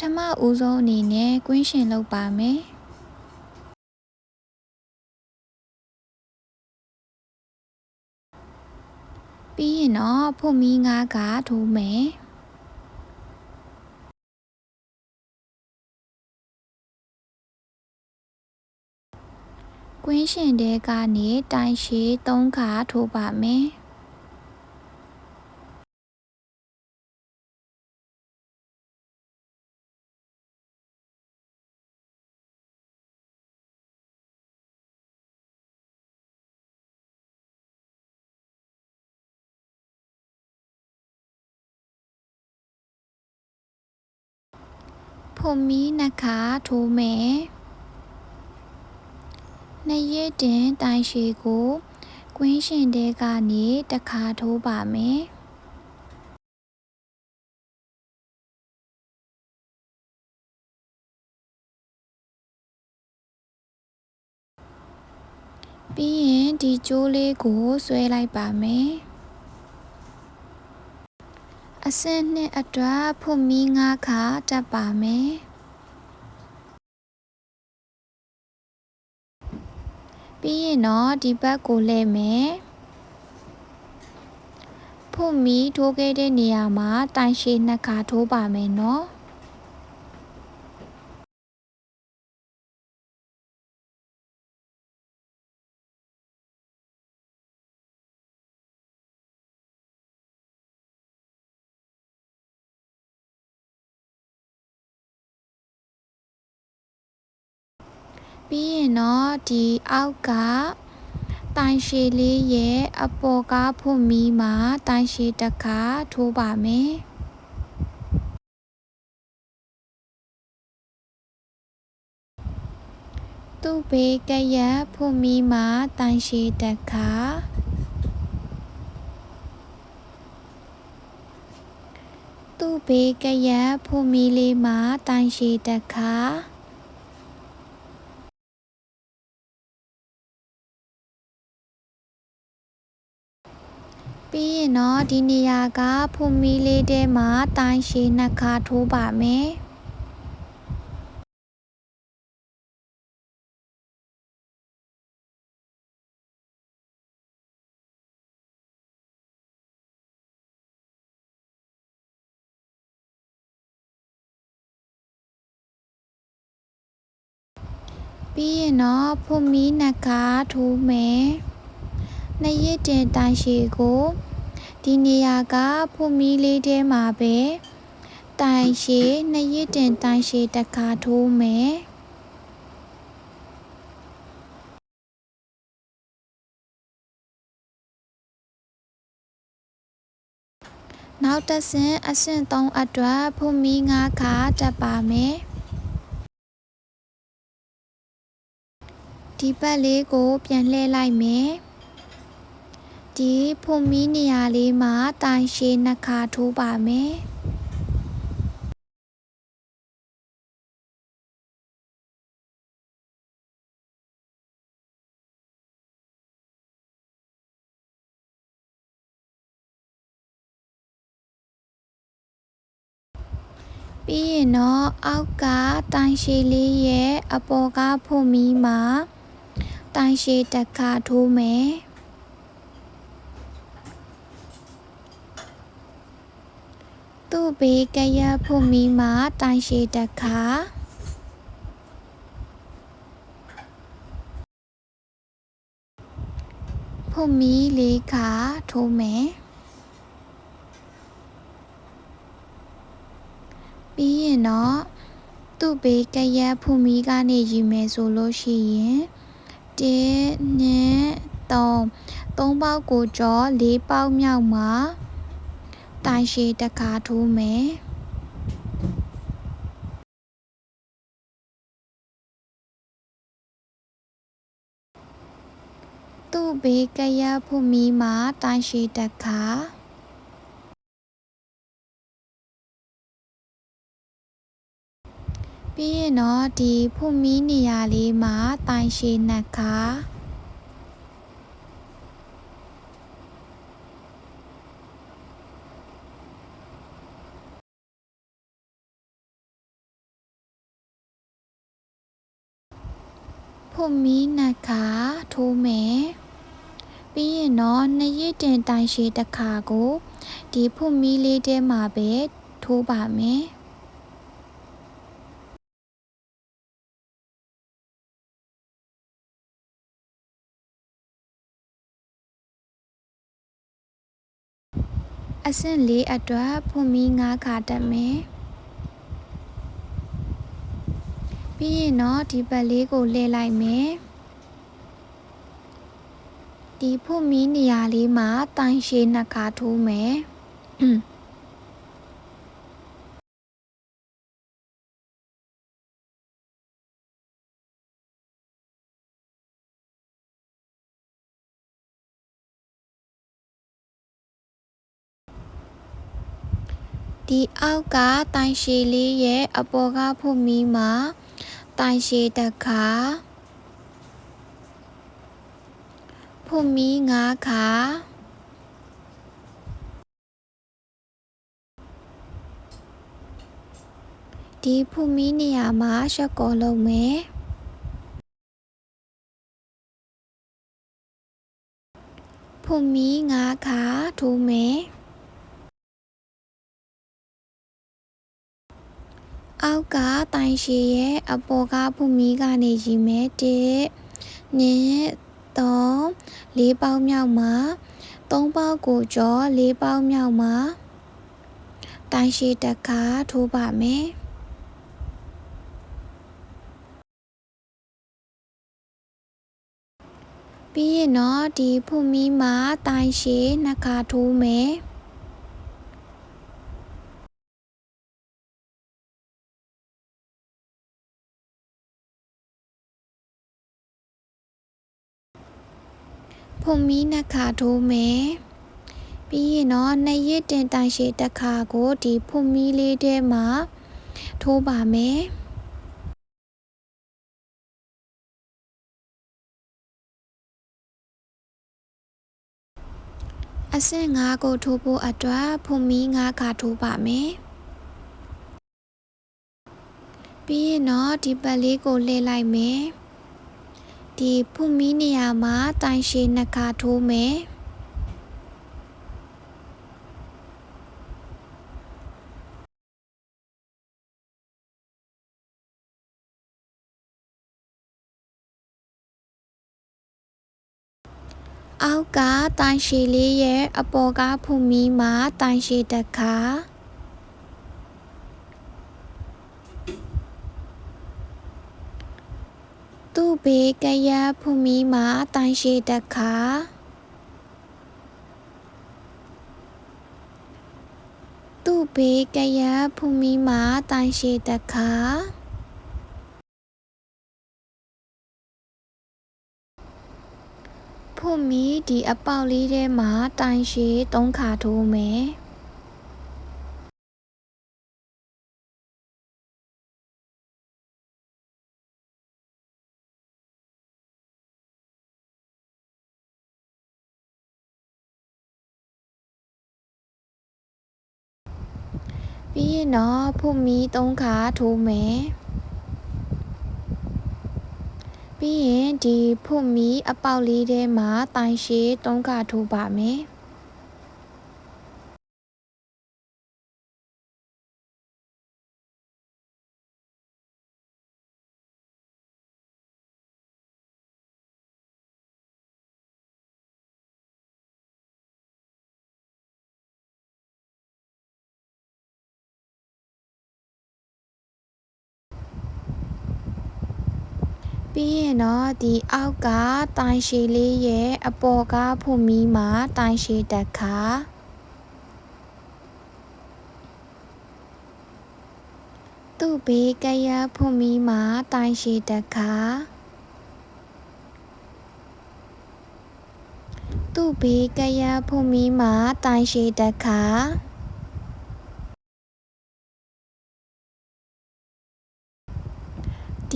ထမဦးဆုံးအနေနဲ့ကွင်းရှင်လုပ်ပါမယ်ပြီးရင်တော့ဖွတ်မီး9ခါထိုးမယ်ကွင်းရှင်တဲကနေတိုင်ရှည်3ခါထိုးပါမယ်ဖွတ်မီး2ခါထိုးမယ်2ရက်တင်တိုင်ရှည်ကိုကွင်းရှင်တဲကနေ1ခါထိုးပါမယ်ပြီးရင်ဒီကြိုးလေးကိုဆွဲလိုက်ပါမယ်အဆင့်2အတွက်ဖွတ်မီး9ခါတက်ပါမယ်ပြီးရင်တော့ဒီဘက်ကိုလှည့်မယ်ဖွတ်မီးထိုးခဲ့တဲ့နေရာမှာတိုင်ရှည်2ခါထိုးပါမယ်နော်ပြီးရင်တော့ဒီအောက်ကတိုင်ရှည်လေးရဲ့အပေါ်ကားဖွတ်မီးမှာတိုင်ရှည်1ခါထိုးပါမယ်သူ့ဘေးကရက်ဖွတ်မီးမှာတိုင်ရှည်1ခါသူ့ဘေးကရက်ဖွတ်မီးလေးမှာတိုင်ရှည်1ခါပြီးရင်တော့ဒီနေရာကဖွတ်မီးလေးထဲမှာတိုင်ရှည်2ခါထိုးပါမယ်ပြီးရင်တော့ဖွတ်မီး2ခါထိုးမယ်2ရက်တင်တိုင်ရှည်ကိုဒီနေရာကဖွတ်မီးလေးထဲမှာပဲတိုင်ရှည်2ရက်တင်တိုင်ရှည်1ခါထိုးမယ်နောက်တစ်ဆင့်အဆင့်3အတွက်ဖွတ်မီး9ခါတက်ပါမယ်ဒီဘက်လေးကိုပြန်လှည့်လိုက်မယ်ဒီဖွတ်မီးနေရာလေးမှာတိုင်ရှည်2ခါထိုးပါမယ်ပြီးရင်တော့အောက်ကတိုင်ရှည်လေးရဲ့အပေါ်ကဖွတ်မီးမှာတိုင်ရှည်1ခါထိုးမယ်သူ့ဘေးကရက်ဖွတ်မီးမှာတိုင်ရှည်1ခါဖွတ်မီး4ခါထိုးမယ်ပြီးရင်တော့သူ့ဘေးကရက်ဖွတ်မီးကနေယူမယ်ဆိုလို့ရှိရင်1 2 3ပေါက်ကိုကြော4ပေါက်မြောက်မှာတိုင်ရှည်1ခါထိုးမယ်သူ့ဘေးကရက်ဖွတ်မီးမှာတိုင်ရှည်1ခါပြီးရင်တော့ဒီဖွတ်မီးနေရာလေးမှာတိုင်ရှည်2ခါ ဖွမီနခါထိုးမယ်ပြီးရင်တော့နှစ်ရစ်တင်တိုင်ရှည်တစ်ခါကိုဒီဖွမီလေးထဲမှာပဲထိုးပါမယ်အဆင့်၄အတွက်ဖွမီ9ခါတက်မယ်ပြီးရင်တော့ဒီဘက်လေးကိုလှည့်လိုက်မယ်ဒီဖွမီနေရာလေးမှာတိုင်ရှည်2ခါထိုးမယ်ဒီအောက်ကတိုင်ရှည်လေးရဲ့အပေါ်ကဖွမီမှာတိုင်ရှည်တစ်ခါဖွမီ9ခါဒီဖွမီနေရာမှာရှက်ကော်လုပ်မယ်ဖွမီ9ခါထိုးမယ်အောက်ကတိုင်ရှည်ရဲ့အပေါ်ကဖွမီကနေရီမယ်1 2 3 4ပေါက်မြောက်မှာ3ပေါက်ကိုကျော်4ပေါက်မြောက်မှာတိုင်ရှည်တစ်ခါထိုးပါမယ်ပြီးရင်တော့ဒီဖွမီမှာတိုင်ရှည်2ခါထိုးမယ်ဖွမီ2ခါထိုးမယ်ပြီးရင်တော့နှစ်ရစ်တင်တိုင်ရှည်တစ်ခါကိုဒီဖွမီလေးထဲမှာထိုးပါမယ်အဆင့်5ကိုထိုးဖို့အတွက်ဖွမီ9ခါထိုးပါမယ်ပြီးရင်တော့ဒီဘက်လေးကိုလှည့်လိုက်မယ်ဒီဖွမီနေရာမှာတိုင်ရှည်2ခါထိုးမယ်အောက်ကတိုင်ရှည်လေးရဲ့အပေါ်ကဖွမီမှာတိုင်ရှည်တစ်ခါသူ့ဘေးကရဖွမီမှာတိုင်ရှည်တစ်ခါသူ့ဘေးကရဖွမီမှာတိုင်ရှည်တစ်ခါဖွမီဒီအပေါက်လေးထဲမှာတိုင်ရှည်3ခါထိုးမယ်ပြီးရင်တော့ဖွမီ3ခါထိုးမယ်ပြီးရင်ဒီဖွမီအပေါက်လေးထဲမှာတိုင်ရှည်3ခါထိုးပါမယ်ပြီးရင်တော့ဒီအောက်ကတိုင်ရှည်လေးရဲ့အပေါ်ကဖွမီမှာတိုင်ရှည်တစ်ခါသူ့ဘေးကရဖွမီမှာတိုင်ရှည်တစ်ခါသူ့ဘေးကရဖွမီမှာတိုင်ရှည်တစ်ခါ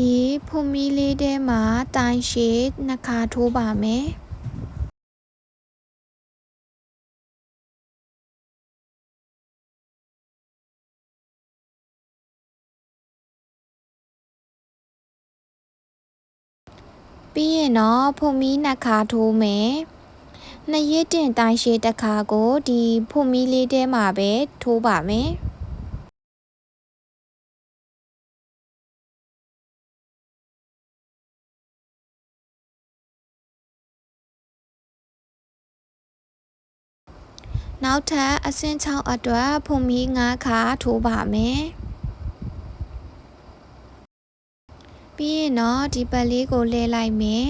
ဒီဖွမီလေးထဲမှာတိုင်ရှည်2ခါထိုးပါမယ် ပြီးရင်တော့ဖုန်မီနှစ်ခါထိုးမယ်နှစ်ရစ်တင်တိုင်ရှည်တစ်ခါကိုဒီဖုန်မီလေးထဲမှာပဲထိုးပါမယ်နောက်ထပ်အဆင့်6အတွက်ဖုန်မီ9ခါထိုးပါမယ်ပြီးရင်တော့ဒီပတ်လေးကိုလှည့်လိုက်မယ်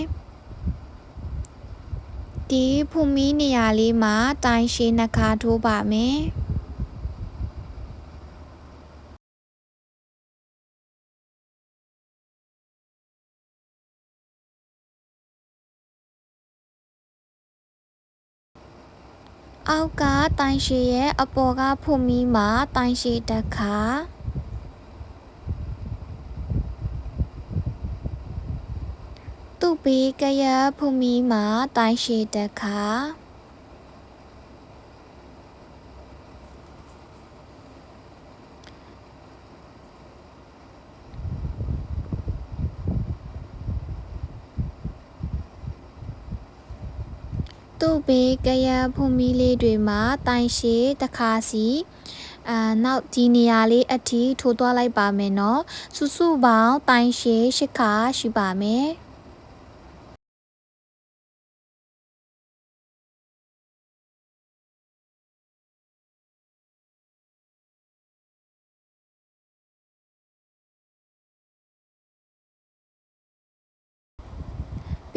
ဒီဖုန်မီနေရာလေးမှာတိုင်ရှည်2ခါထိုးပါမယ်အောက်ကတိုင်ရှည်ရဲ့အပေါ်ကဖုန်မီမှာတိုင်ရှည်တစ်ခါသူ့ဘေးကရဖုန်မီမှာတိုင်ရှည်တစ်ခါသူ့ဘေးကရဖုန်မီလေးတွေမှာတိုင်ရှည်တစ်ခါစီနောက်ဒီနေရာလေးအထိထိုးသွားလိုက်ပါမယ်နော်စုစုပေါင်းတိုင်ရှည်8ခါရှိပါမယ်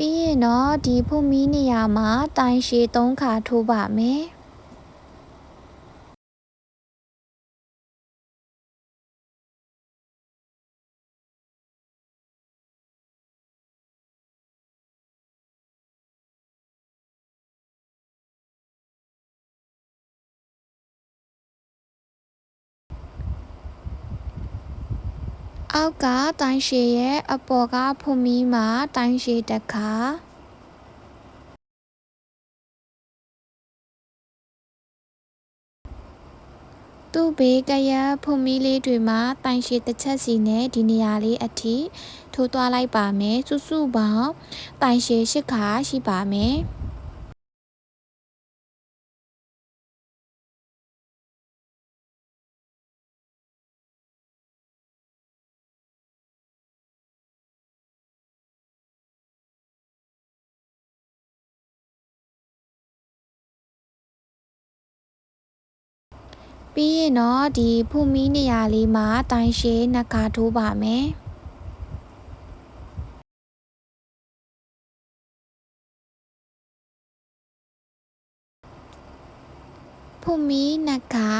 ပြီးရင်တော့ဒီဖုန်မီနေရာမှာတိုင်ရှည်3ခါထိုးပါမယ်အောက်ကတိုင်ရှည်ရဲ့အပေါ်ကဖုန်မီမှာတိုင်ရှည်တစ်ခါသူ့ဘေးကရဖုန်မီလေးတွေမှာတိုင်ရှည်တစ်ချက်စီနဲ့ဒီနေရာလေးအထိထိုးသွားလိုက်ပါမယ်စုစုပေါင်းတိုင်ရှည်8ခါရှိပါမယ်ပြီးရင်တော့ဒီဖုန်မီနေရာလေးမှာတိုင်ရှည်2ခါထိုးပါမယ်ဖုန်မီ2ခါ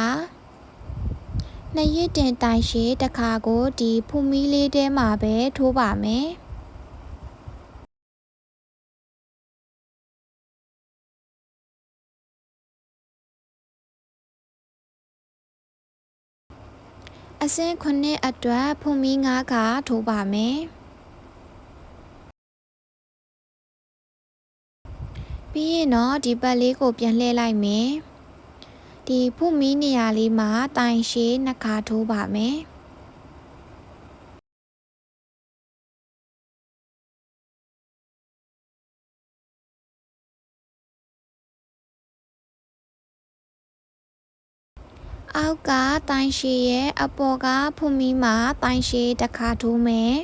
နှစ်ရစ်တင်တိုင်ရှည်တစ်ခါကိုဒီဖုန်မီလေးထဲမှာပဲထိုးပါမယ်အဆင့်9အတွက်ဖုန်မီ9ခါထိုးပါမယ်ပြီးရင်တော့ဒီပတ်လေးကိုပြန်လှည့်လိုက်မယ်ဒီဖုန်မီနေရာလေးမှာတိုင်ရှည်2ခါထိုးပါမယ်အောက်ကတိုင်ရှည်ရဲ့အပေါ်ကဖုန်မီမှာတိုင်ရှည်တစ်ခါထိုးမယ်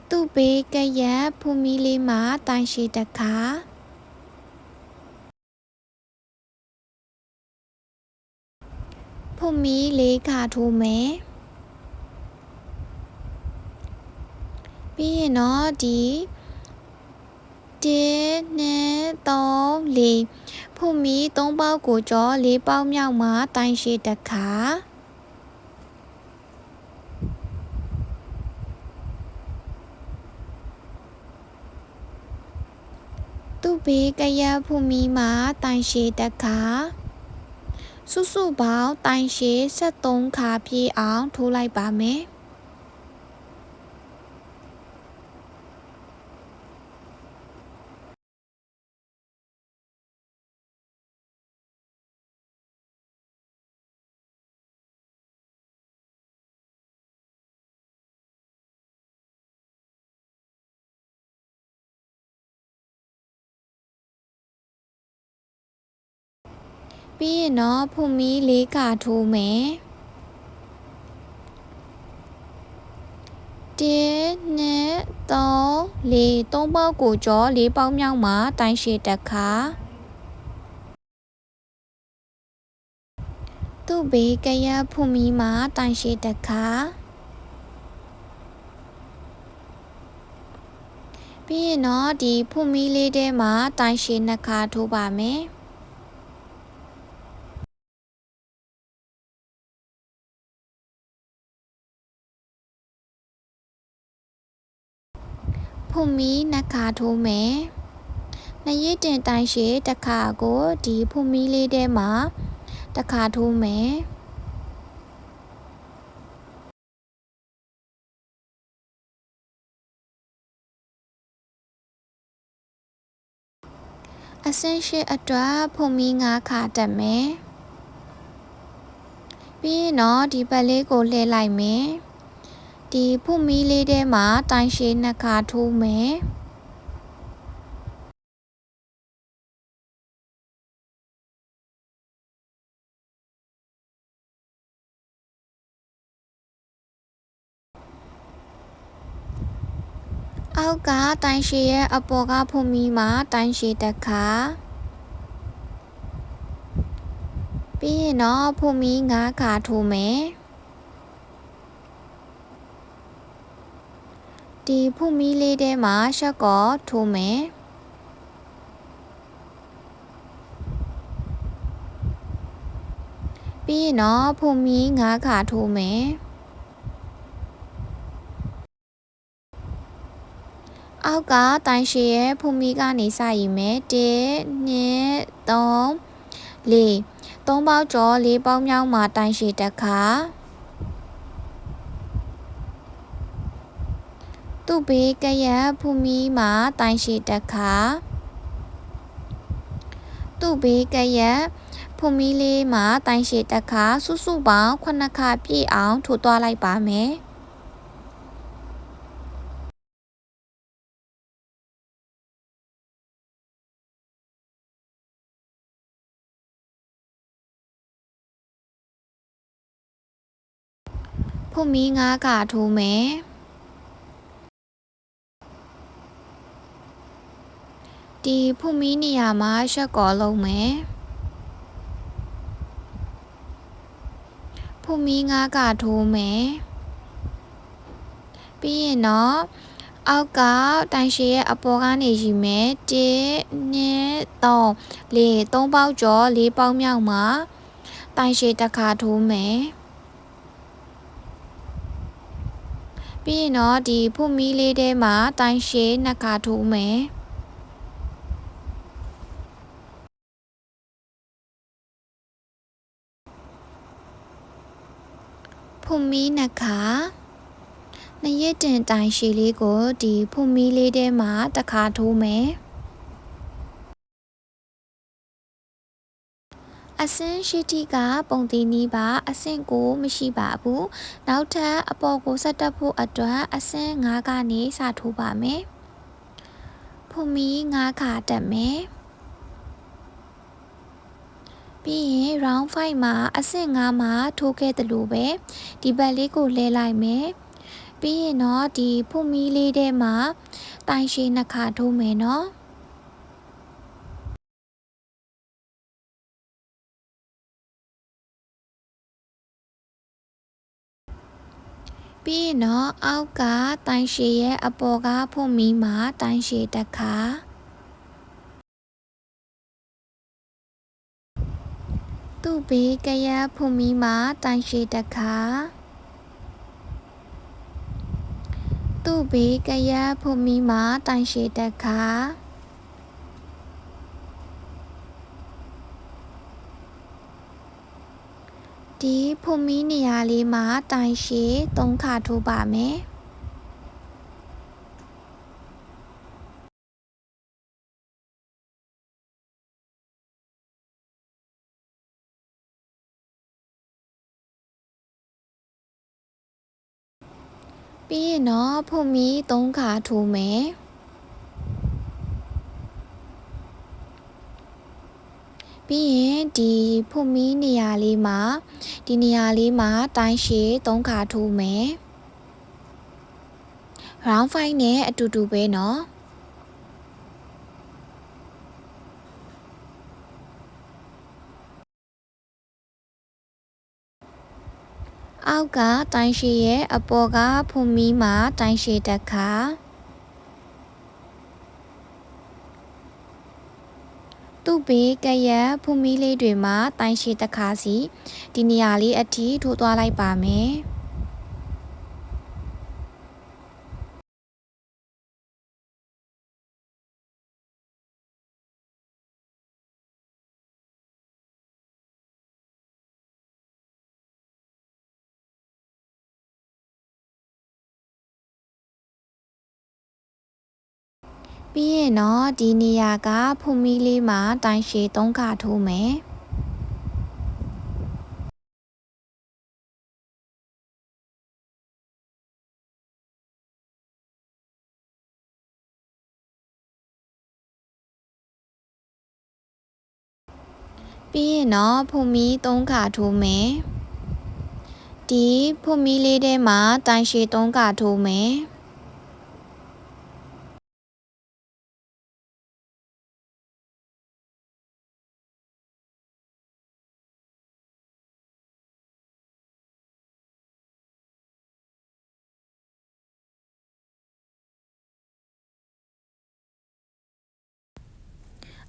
သူ့ဘေးကရဖုန်မီလေးမှာတိုင်ရှည်တစ်ခါဖုန်မီ4ခါထိုးမယ်ပြီးရင်တော့ဒီ1 2 3 4ဖုန်မီ3ပေါက်ကိုကြော4ပေါက်မြောက်မှာတိုင်ရှည်တစ်ခါသူ့ဘေးကရဖုန်မီမှာတိုင်ရှည်တစ်ခါစုစုပေါင်းတိုင်ရှည်73ခါပြည့်အောင်ထိုးလိုက်ပါမယ် ပြီးရင်တော့ဖုန်မီ4ခါထိုးမယ်1 2 3 4 3ပေါက်ကိုကြော4ပေါက်မြောက်မှာတိုင်ရှည်တစ်ခါသူ့ဘေးကရဖုန်မီမှာတိုင်ရှည်တစ်ခါပြီးရင်တော့ဒီဖုန်မီလေးထဲမှာတိုင်ရှည်2ခါထိုးပါမယ်ဖုန်မီ2ခါထိုးမယ်နှစ်ရစ်တင်တိုင်ရှည်တစ်ခါကိုဒီဖုန်မီလေးထဲမှာတစ်ခါထိုးမယ်အဆင့်ရှိအတွက်ဖုန်မီ9ခါတက်မယ်ပြီးရင်တော့ဒီဘက်လေးကိုလှည့်လိုက်မယ်ဒီဖုန်မီလေးထဲမှာတိုင်ရှည်2ခါထိုးမယ်အောက်ကတိုင်ရှည်ရဲ့အပေါ်ကဖုန်မီမှာတိုင်ရှည်တစ်ခါပြီးရင်တော့ဖုန်မီ9ခါထိုးမယ်ဒီဖုန်မီလေးထဲမှာရှက်ကောထိုးမယ်ပြီးရင်တော့ဖုန်မီ9ခါထိုးမယ်အောက်ကတိုင်ရှည်ရဲ့ဖုန်မီကနေစရည်မယ်1 2 3 4 3ပေါက်ကျော်4ပေါက်မြောက်မှာတိုင်ရှည်တစ်ခါသူ့ဘေးကရဖုန်မီမှာတိုင်ရှည်တစ်ခါသူ့ဘေးကရဖုန်မီလေးမှာတိုင်ရှည်တစ်ခါစုစုပေါင်း9ခါပြည့်အောင်ထိုးသွားလိုက်ပါမယ်ဖုန်မီ9ခါထိုးမယ်ဒီဖုန်မီနေရာမှာရှက်ကောလုံးမယ်ဖုန်မီ9ခါထိုးမယ်ပြီးရင်တော့အောက်ကတိုင်ရှည်ရဲ့အပေါ်ကနေယူမယ်1 2 3 4 3ပေါက်ကျော်4ပေါက်မြောက်မှာတိုင်ရှည်တစ်ခါထိုးမယ်ပြီးရင်တော့ဒီဖုန်မီလေးထဲမှာတိုင်ရှည်2ခါထိုးမယ်ဖုန်မီ2ခါနှစ်ရစ်တင်တိုင်ရှည်လေးကိုဒီဖုန်မီလေးထဲမှာတစ်ခါထိုးမယ်အဆင့်ရှိတိကပုံသီးနီးပါအဆင့်ကိုမရှိပါဘူးနောက်ထပ်အပေါ်ကိုဆက်တက်ဖို့အတွက်အဆင့်5ကနေစထိုးပါမယ်ဖုန်မီ9ခါတက်မယ်ပြီးရင် round 5မှာအဆင့်5မှာထိုးခဲ့သလိုပဲဒီဘက်လေးကိုလဲလိုက်မယ်ပြီးရင်တော့ဒီဖုန်မီလေးထဲမှာတိုင်ရှည်2ခါထိုးမယ်နော်ပြီးရင်တော့အောက်ကတိုင်ရှည်ရဲ့အပေါ်ကဖုန်မီမှာတိုင်ရှည်တစ်ခါသူ့ဘေးကရဖုန်မီမှာတိုင်ရှည်တစ်ခါသူ့ဘေးကရဖုန်မီမှာတိုင်ရှည်တစ်ခါဒီဖုန်မီနေရာလေးမှာတိုင်ရှည်3ခါထိုးပါမယ်ပြီးရင်တော့ဖုန်မီ3ခါထိုးမယ် ပြီးရင်ဒီဖုန်မီနေရာလေးမှာဒီနေရာလေးမှာတိုင်းရှည်3ခါထိုးမယ် round 5နဲ့အတူတူပဲเนาะအောက်ကတိုင်းရှည်ရဲ့အပေါ်ကဖုန်မီမှာတိုင်းရှည်တစ်ခါသူ့ဘေးကရက်ဖုန်မီလေးတွေမှာတိုင်းရှည်တစ်ခါစီဒီနေရာလေးအထိထိုးသွားလိုက်ပါမယ်ပြီးရင်တော့ဒီနေရာကဖုန်မီလေးမှာတိုင်းရှည်3ခါထိုးမယ်ပြီးရင်တော့ဖုန်မီ3ခါထိုးမယ်ဒီဖုန်မီလေးထဲမှာတိုင်းရှည်3ခါထိုးမယ်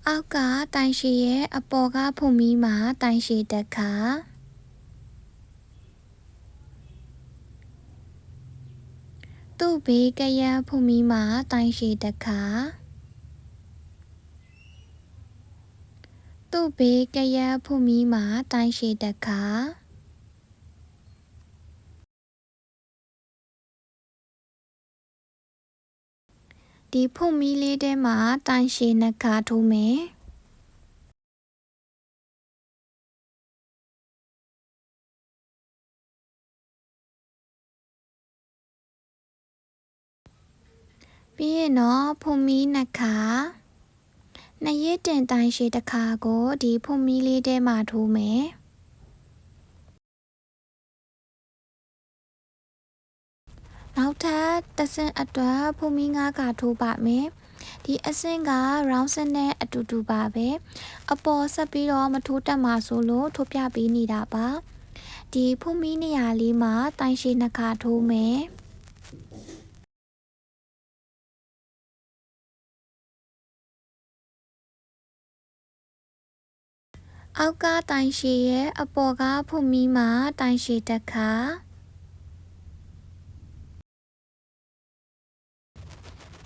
အောက်ကတိုင်ရှည်ရဲ့အပေါ်ကဖုန်မီမှာတိုင်ရှည်တစ်ခါသူ့ဘေးကရက်ဖုန်မီမှာတိုင်ရှည်တစ်ခါသူ့ဘေးကရက်ဖုန်မီမှာတိုင်ရှည်တစ်ခါဒီဖုန်မီလေးထဲမှာတိုင်ရှည်2ခါထိုးမယ်ပြီးရင်တော့ဖုန်မီ2ခါ2ရစ်တင်တိုင်ရှည်တစ်ခါကိုဒီဖုန်မီလေးထဲမှာထိုးမယ်နောက်ထပ်တစ်ဆင့်အတွက်ဖုန်မီ9ခါထိုးပါမယ်ဒီအဆင့်က round ဆင့်နဲ့အတူတူပါပဲအပေါ်ဆက်ပြီးတော့မထိုးတက်မှာဆိုလို့ထိုးပြပေးနေတာပါဒီဖုန်မီနေရာလေးမှာတိုင်ရှည်2ခါထိုးမယ်အောက်ကတိုင်ရှည်ရဲ့အပေါ်ကဖုန်မီမှာတိုင်ရှည်တစ်ခါ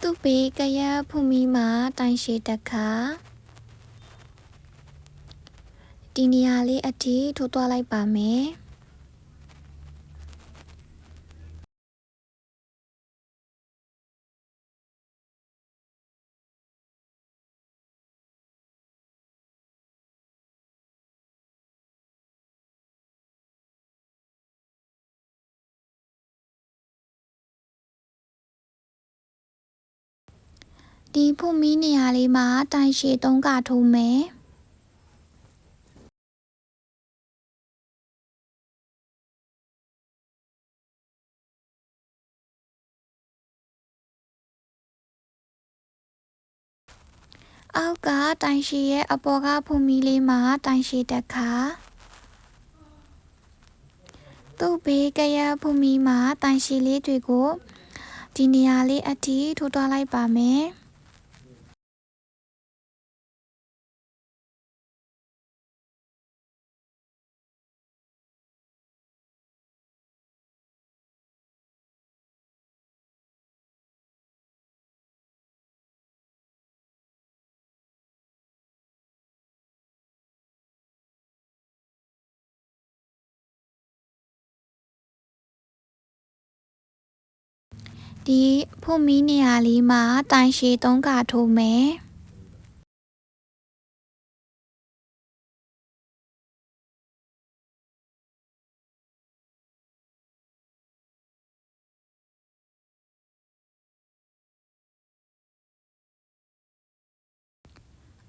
သူ့ဘေးကရက်ဖုန်မီမှာတိုင်ရှည်တစ်ခါဒီနေရာလေးအထိထိုးသွားလိုက်ပါမယ်ဒီဖုန်မီနေရာလေးမှာတိုင်ရှည်3ခါထိုးမယ်အောက်ကတိုင်ရှည်ရဲ့အပေါ်ကဖုန်မီလေးမှာတိုင်ရှည်တစ်ခါသူ့ဘေးကရက်ဖုန်မီမှာတိုင်ရှည်လေးတွေကိုဒီနေရာလေးအထိထိုးသွားလိုက်ပါမယ်ဒီဖုန်မီနေရာလေးမှာတိုင်ရှည်3ခါထိုးမယ်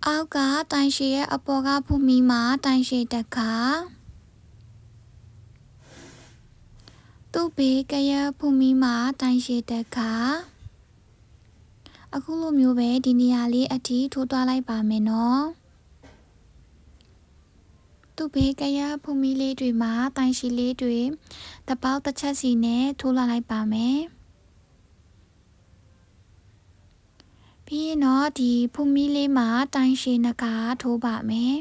အောက်ကတိုင်ရှည်ရဲ့အပေါ်ကဖူမီမှာတိုင်ရှည်တစ်ခါသူ့ဘေးကရဖူမီမှာတိုင်ရှည်တစ်ခါအခုလိုမျိုးပဲဒီနေရာလေးအထိထိုးသွားလိုက်ပါမယ်နော်သူ့ဘေးကရဖူမီလေးတွေမှာတိုင်ရှည်လေးတွေတပေါက်တစ်ချက်စီနဲ့ထိုးလာလိုက်ပါမယ်ပြီးရင်တော့ဒီဖူမီလေးမှာတိုင်ရှည်နှစ်ခါထိုးပါမယ်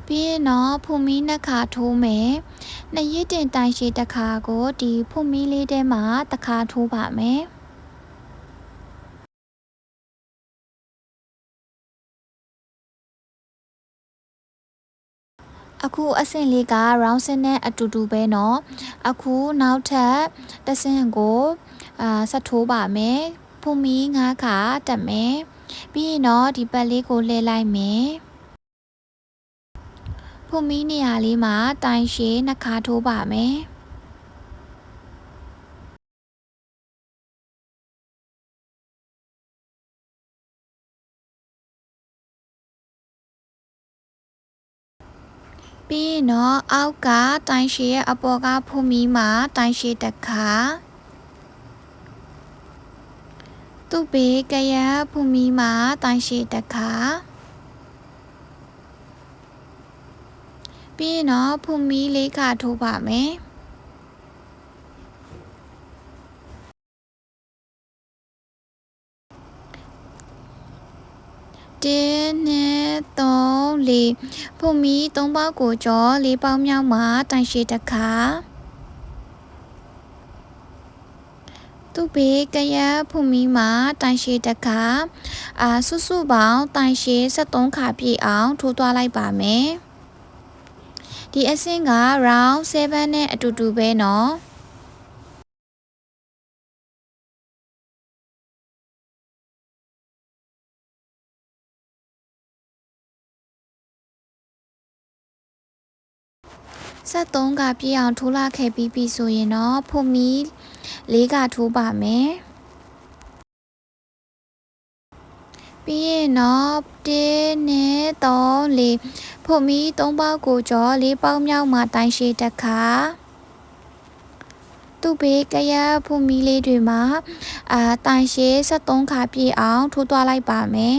ပြီးရင်တော့ဖူမီနှစ်ခါထိုးမယ်နှစ်ရစ်တင်တိုင်ရှည်တစ်ခါကိုဒီဖူမီလေးထဲမှာတစ်ခါထိုးပါမယ်အခုအဆင့်လေးက round ဆင်းနဲ့အတူတူပဲเนาะအခုနောက်ထပ်တစ်ဆင့်ကိုဆက်ထိုးပါမယ်ဖူမီ9ခါတက်မယ်ပြီးရင်တော့ဒီပတ်လေးကိုလှည့်လိုက်မယ်ဖူမီနေရာလေးမှာတိုင်ရှည်2ခါထိုးပါမယ်ပြီးရင်တော့အောက်ကတိုင်ရှည်ရဲ့အပေါ်ကဖူမီမှာတိုင်ရှည်တစ်ခါသူ့ဘေးကရဖူမီမှာတိုင်ရှည်တစ်ခါပြီးရင်တော့ဖူမီ4ခါထိုးပါမယ်1 2 3 4ဖူမီ3ပေါက်ကိုကျော်4ပေါက်မြောက်မှာတိုင်ရှည်တစ်ခါသူ့ဘေးကရဖူမီမှာတိုင်ရှည်တစ်ခါစုစုပေါင်းတိုင်ရှည်73ခါပြည့်အောင်ထိုးသွားလိုက်ပါမယ်ဒီအဆင့်က round 7နဲ့အတူတူပဲเนาะ73ကပြည့်အောင်ထိုးလာခဲ့ပြီးပြီဆိုရင်တော့ဖူမီ4ကထိုးပါမယ်ပြီးရင်တော့1နဲ့3 4ဖူမီ3ပေါက်ကိုကျော်4ပေါက်မြောက်မှာတိုင်ရှည်တစ်ခါသူ့ဘေးကရဖူမီလေးတွေမှာတိုင်ရှည်73ခါပြည့်အောင်ထိုးသွားလိုက်ပါမယ်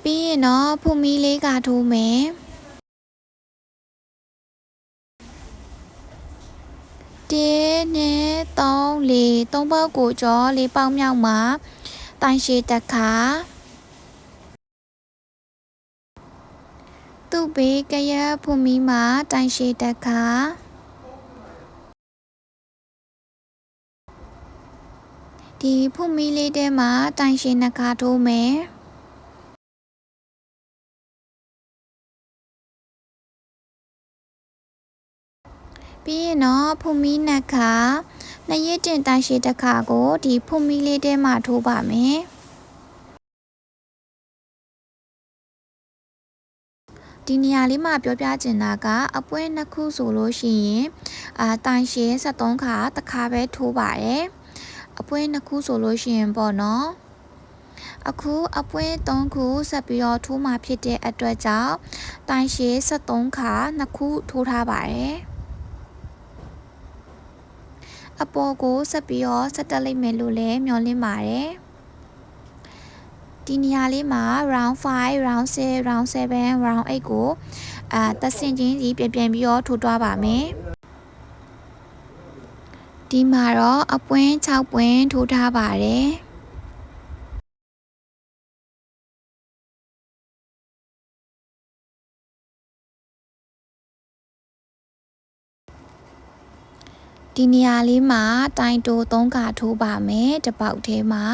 ပြီးရင်တော့ဖူမီ4ကထိုးမယ်1နဲ့3 4 3ပေါက်ကိုကျော်4ပေါက်မြောက်မှာတိုင်ရှည်တစ်ခါသူ့ဘေးကရဖူမီမှာတိုင်ရှည်တစ်ခါဒီဖူမီလေးထဲမှာတိုင်ရှည်2ခါထိုးမယ်ပြီးရင်တော့ဖူမီ2ခါ2ရစ်တင်တိုင်ရှည်တစ်ခါကိုဒီဖူမီလေးထဲမှာထိုးပါမယ်ဒီနေရာလေးမှာပြောပြချင်တာကအပွဲ2ခုဆိုလို့ရှိရင်တိုင်ရှည်73ခါတစ်ခါပဲထိုးပါတယ်အပွဲ2ခုဆိုလို့ရှိရင်ပေါ့နော်အခုအပွဲ3ခုဆက်ပြီးတော့ထိုးမှာဖြစ်တဲ့အတွက်ကြောင့်တိုင်ရှည်73ခါ2ခုထိုးထားပါတယ်အပေါ်ကိုဆက်ပြီးတော့ဆက်တက်လိုက်မယ်လို့လည်းမျှော်လင့်ပါတယ်ဒီနေရာလေးမှာ round 5 round 6 round 7 round 8ကိုတက်ဆင့်ချင်းစီပြန်ပြီးတော့ထိုးသွားပါမယ်ဒီမှာတော့အပွင့်6ပွင့်ထိုးထားပါတယ်ဒီနေရာလေးမှာတိုင်တို3ခါထိုးပါမယ်တစ်ပေါက်ထဲမှာ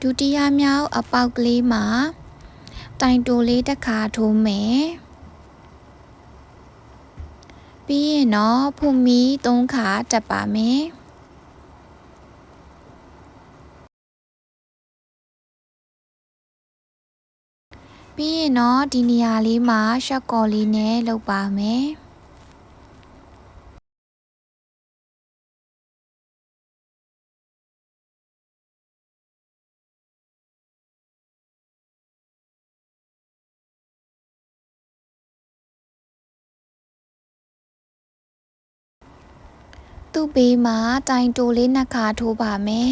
ဒုတိယမြောက်အပေါက်ကလေးမှာတိုင်တိုလေးတစ်ခါထိုးမယ်ပြီးရင်တော့ဖုန်မီ3ခါတက်ပါမယ်ပြီးရင်တော့ဒီနေရာလေးမှာရှက်ကော်လေးနဲ့လုပ်ပါမယ်သူ့ဘေးမှာတိုင်တိုလေး2ခါထိုးပါမယ်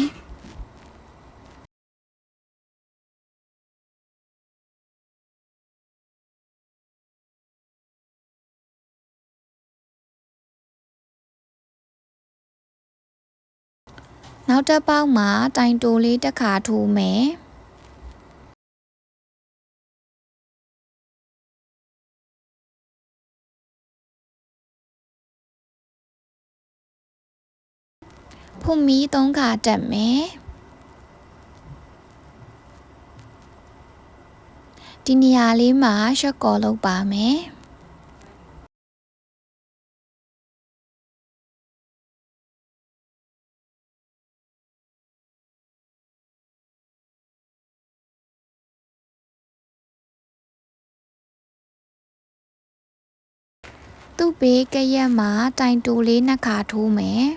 နောက်တစ်ပေါက်မှာတိုင်တိုလေးတစ်ခါထိုးမယ်ဖုန်မီ3ခါတက်မယ်ဒီနေရာလေးမှာရှက်ကော်လုပ်ပါမယ်သူ့ဘေးကရက်မှာတိုင်တိုလေး2ခါထိုးမယ်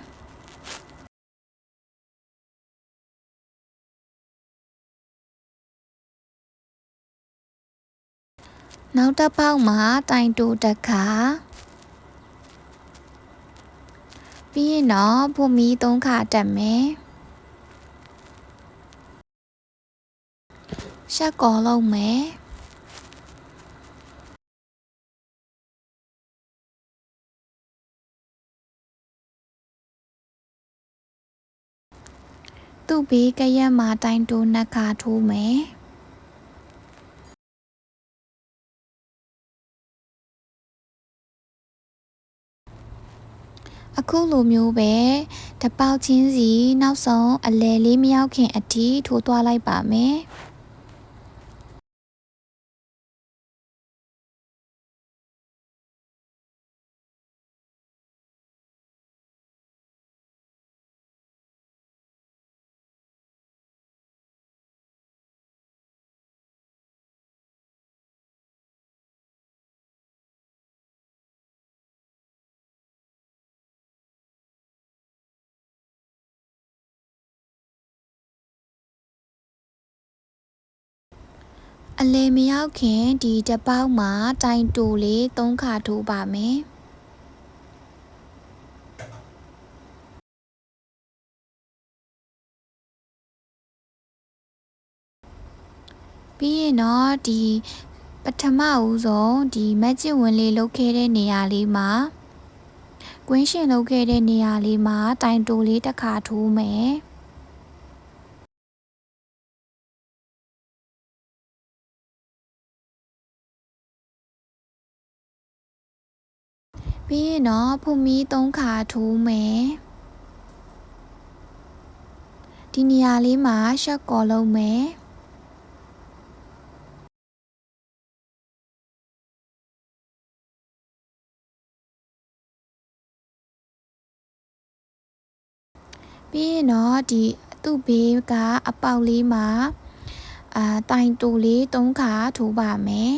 နောက်တစ်ပေါက်မှာတိုင်တိုတစ်ခါပြီးရင်တော့ဖုန်မီ3ခါတက်မယ်ရှက်ကော်လုပ်မယ်သူ့ဘေးကရက်မှာတိုင်တို2ခါထိုးမယ်အခုလိုမျိုးပဲတစ်ပေါက်ချင်းစီနောက်ဆုံးအလဲလေးမရောက်ခင်အထိထိုးသွားလိုက်ပါမယ်အလဲမရောက်ခင်ဒီတစ်ပေါက်မှာတိုင်တိုလေး3ခါထိုးပါမယ်ပြီးရင်တော့ဒီပထမဦးဆုံးဒီမက်ဂျစ်ဝင်လေးလုပ်ခဲ့တဲ့နေရာလေးမှာကွင်းရှင်လုပ်ခဲ့တဲ့နေရာလေးမှာတိုင်တိုလေးတစ်ခါထိုးမယ်ပြီးရင်တော့ဖုန်မီ3ခါထိုးမယ်ဒီနေရာလေးမှာရှက်ကော်လုပ်မယ်ပြီးရင်တော့ဒီသူ့ဘေးကအပေါက်လေးမှာတိုင်တိုလေး3ခါထိုးပါမယ်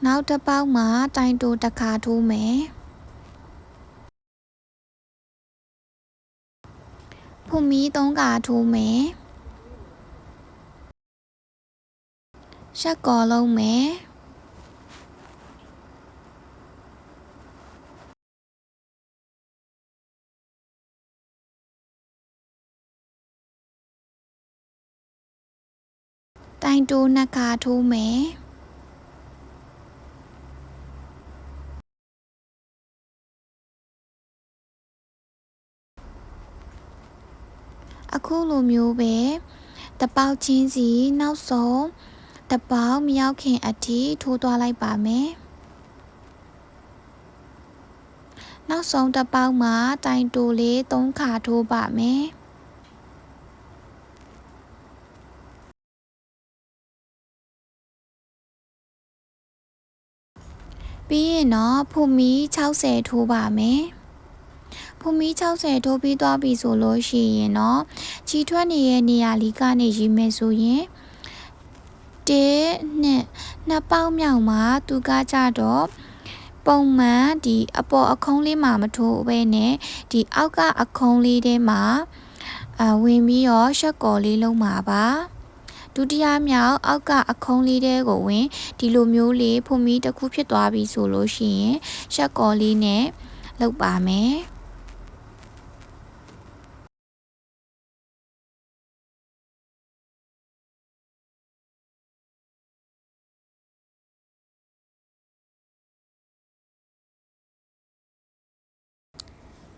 နောက်တစ်ပေါက်မှာတိုင်တိုတစ်ခါထိုးမယ်ဖုန်မီ3ခါထိုးမယ်ရှက်ကော်လုံးမယ်တိုင်တို2ခါထိုးမယ်အခုလိုမျိုးပဲတစ်ပေါက်ချင်းစီနောက်ဆုံး တပေါက်မရောက်ခင်အထိထိုးသွားလိုက်ပါမယ်နောက်ဆုံးတစ်ပေါက်မှာတိုင်တိုလေး3ခါထိုးပါမယ်ပြီးရင်တော့ဖူမီ60ထိုးပါမယ်ဖူမီ60ထိုးပြီးသွားပြီဆိုလို့ရှိရင်တော့ချီထွက်နေတဲ့နေရာလေးကနေရည်မယ်ဆိုရင်နှစ်ပေါက်မြောက်မှာသူကကြတော့ပုံမှန်ဒီအပေါ်အခုံးလေးမှာမထိုးဘဲနဲ့ဒီအောက်ကအခုံးလေးထဲမှာဝင်ပြီးတော့ရှက်ကော်လေးလုံးမှာပါဒုတိယမြောက်အောက်ကအခုံးလေးတဲကိုဝင်ဒီလိုမျိုးလေးဖုန်မီတစ်ခုဖြစ်သွားပြီဆိုလို့ရှိရင်ရှက်ကော်လေးနဲ့လုပ်ပါမယ်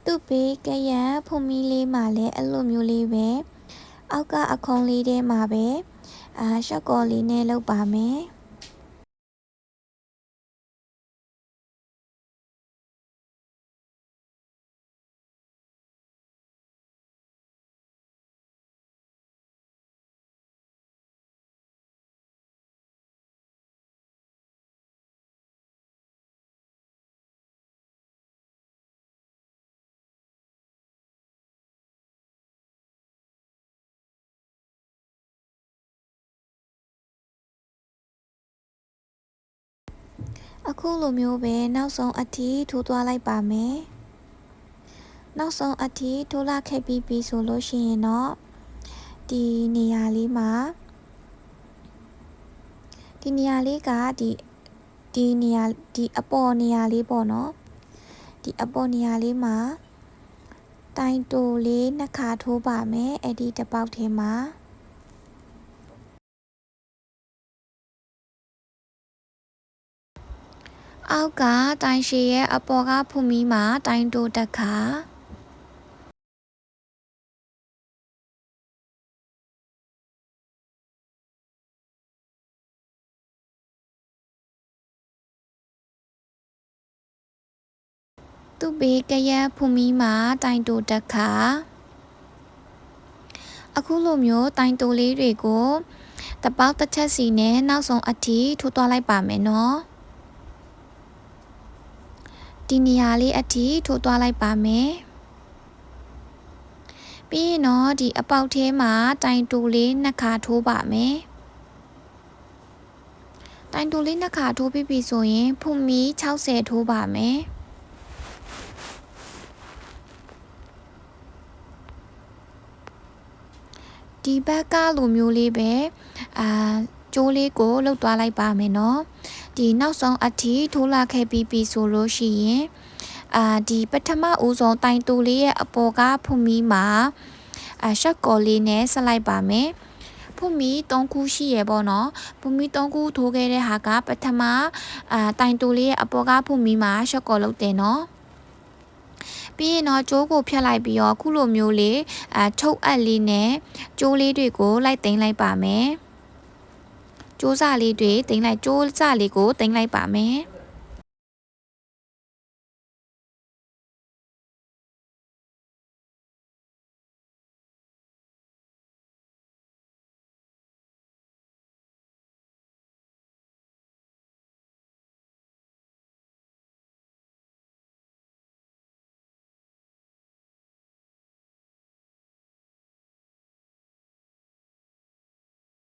သူ့ဘေးကရန်ဖုန်မီလေးမှာလည်းအဲ့လိုမျိုးလေးပဲအောက်ကအခုံးလေးထဲမှာပဲရှက်ကော်လေးနဲ့လုပ်ပါမယ်အခုလိုမျိုးပဲနောက်ဆုံးအထိထိုးသွားလိုက်ပါမယ်နောက်ဆုံးအထိထိုးလာခဲ့ပြီးပြီဆိုလို့ရှိရင်တော့ဒီနေရာလေးမှာဒီနေရာလေးကဒီနေရာဒီအပေါ်နေရာလေးပေါ့နော်ဒီအပေါ်နေရာလေးမှာတိုင်တိုလေး2ခါထိုးပါမယ်အဲ့ဒီတစ်ပေါက်ထဲမှာအောက်ကတိုင်ရှည်ရဲ့အပေါ်ကဖုန်မီမှာတိုင်တိုတစ်ခါသူ့ဘေးကရဖုန်မီမှာတိုင်တိုတစ်ခါအခုလိုမျိုးတိုင်တိုလေးတွေကိုတပေါက်တစ်ချက်စီနဲ့နောက်ဆုံးအထိထိုးသွားလိုက်ပါမယ်နော်ဒီနေရာလေးအထိထိုးသွားလိုက်ပါမယ်ပြီးရင်တော့ဒီအပေါက်ထဲမှာတိုင်တိုလေး2ခါထိုးပါမယ်တိုင်တိုလေး2ခါထိုးပြီးပြီဆိုရင်ဖုန်မီ60ထိုးပါမယ်ဒီဘက်ကလိုမျိုးလေးပဲကျိုးလေးကိုလှုပ်သွားလိုက်ပါမယ်နော်ဒီနောက်ဆုံးအထိထိုးလာခဲ့ပြီးပြီဆိုလို့ရှိရင်ဒီပထမဦးဆုံးတိုင်တူလေးရဲ့အပေါ်ကဖုန်မီမှာရှက်ကော်လေးနဲ့ဆက်လိုက်ပါမယ်ဖုန်မီ3ခုရှိရပေါ့နော်ဖုန်မီ3ခုထိုးခဲ့တဲ့ဟာကပထမတိုင်တူလေးရဲ့အပေါ်ကဖုန်မီမှာရှက်ကော်လုပ်တယ်နော်ပြီးရင်တော့ကျိုးကိုဖြတ်လိုက်ပြီးတော့ခုလိုမျိုးလေးထုတ်အပ်လေးနဲ့ကျိုးလေးတွေကိုလိုက်သိမ်းလိုက်ပါမယ်ကျိုးစလေးတွေသိမ်းလိုက်ကျိုးစလေးကိုသိမ်းလိုက်ပါမယ်